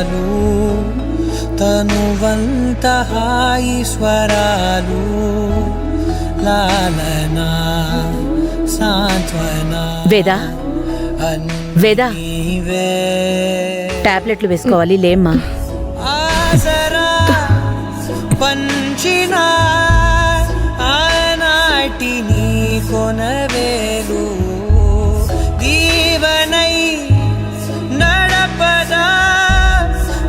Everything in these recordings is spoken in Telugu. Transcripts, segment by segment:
చాలు తనువంత హాయి స్వరాలు లాలనా సాంత్వనా వేదా వేదా టాబ్లెట్లు వేసుకోవాలి లేమ్మా. ఆసరా పంచిన ఆనాటి నీ కొనవేలు దీవనై నడపదా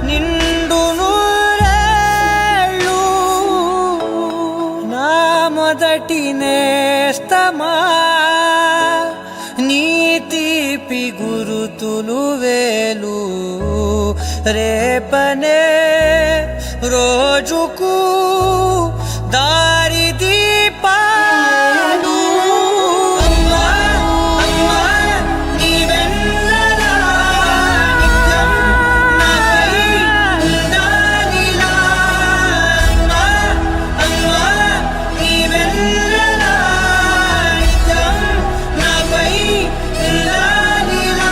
నిండు నూరేళ్ళు నా మొదటి నేస్తమా నీ తీపి గురుతులు వేలు రేపనే రోజుకు దారి దీపాలు అమ్మా అమ్మా నీ వెన్నెలా నిత్యం నాపై ఉండాలిలా అమ్మా అమ్మా నీ వెన్నెలా నిత్యం నాపై ఉండాలిలా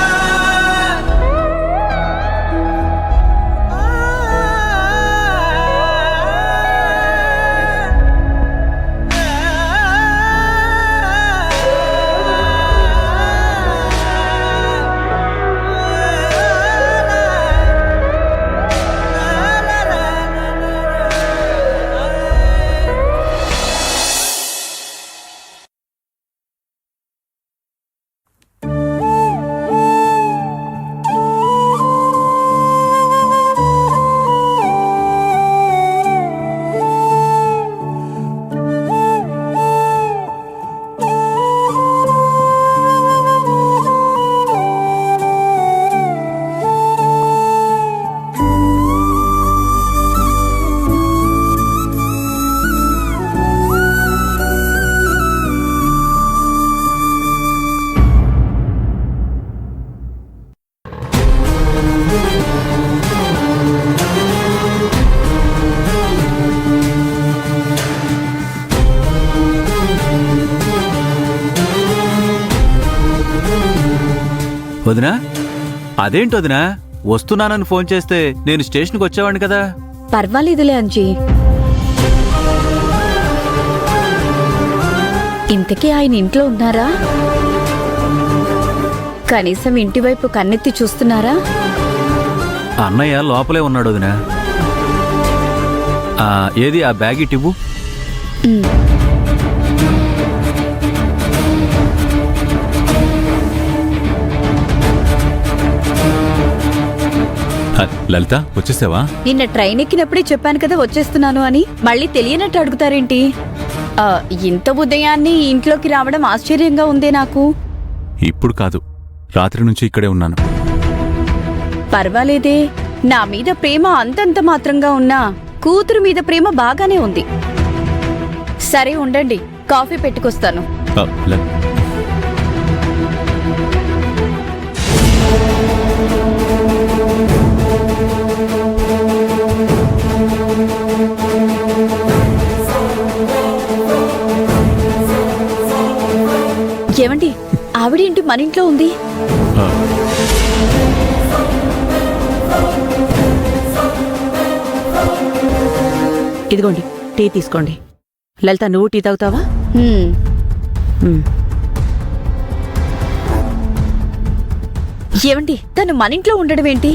వదినా, అదేంటి వదినా, వస్తున్నానని ఫోన్ చేస్తే నేను స్టేషన్కి వచ్చేవాడిని కదా. పర్వాలేదులే అంజీ. ఇంతకీ ఆయన ఇంట్లో ఉన్నారా? కనీసం ఇంటివైపు కన్నెత్తి చూస్తున్నారా? అన్నయ్య లోపలే ఉన్నాడు వదినా. ఏది ఆ బ్యాగ్ ఇటివ్వు. లలిత, వచ్చేసావా? నిన్న ట్రైన్ ఎక్కినప్పుడే చెప్పాను కదా వచ్చేస్తున్నాను అని. మళ్ళీ తెలియనట్టు అడుగుతారేంటి? ఇంత ఉదయాన్నే ఇంట్లోకి రావడం ఆశ్చర్యంగా ఉందే నాకు. ఇప్పుడు కాదు, రాత్రి నుంచి ఇక్కడే ఉన్నాను. పర్వాలేదే, నా మీద ప్రేమ అంతంత మాత్రంగా ఉన్నా కూతురు మీద ప్రేమ బాగానే ఉంది. సరే ఉండండి, కాఫీ పెట్టుకొస్తాను. ఏమండి, ఆవిడేంటి మన ఇంట్లో ఉంది? ఇదిగోండి, టీ తీసుకోండి. లలిత, నువ్వు టీ తాగుతావా? ఏమండి, తను మన ఇంట్లో ఉండడం ఏంటి?